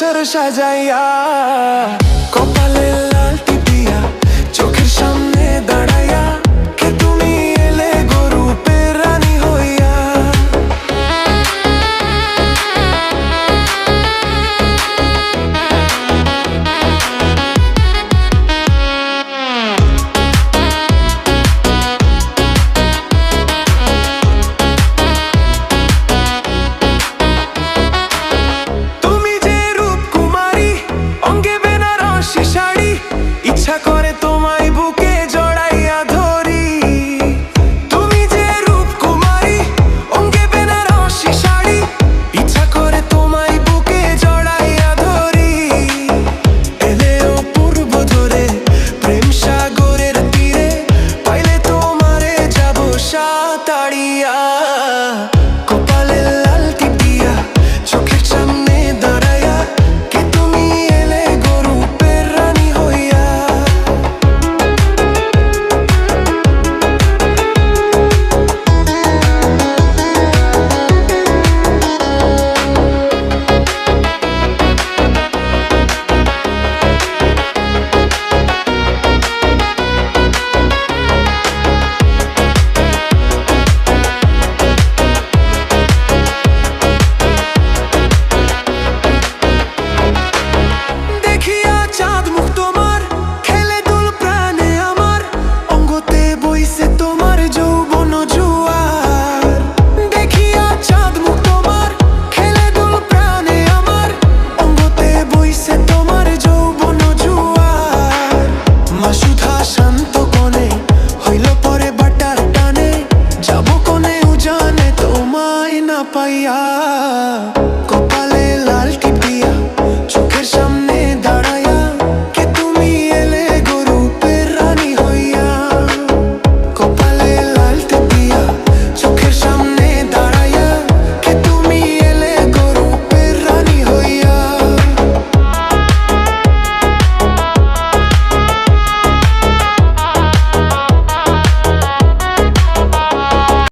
সংসার সাজাইয়া কপালে লাল টিপিয়া চোখের সামনে দাঁড়াইয়া কে তুমি এলে গরুপের রানী হইয়া। ইচ্ছা করে তোমায় বুকে জড়াইয়া ধরি, তুমি যে রূপকুমারী অঙ্গে বেনারসি শাড়ি। ইচ্ছা করে তোমায় বুকে জড়াইয়া ধরি, এলেও পূর্ব ধরে প্রেম সাগরের তীরে পাইলে তোমারে যাব সাঁতারিয়া। কপালে লাল টিপিয়া চোখের সামনে দাঁড়াইয়া কে তুমি এলে গরুপের রানী হইয়া। শান্ত কোণে হইল পরে বাটার টানে যাব কোণে উজানে তোমায় না পাইয়া। কপালে লাল টিপিয়া চোখের সামনে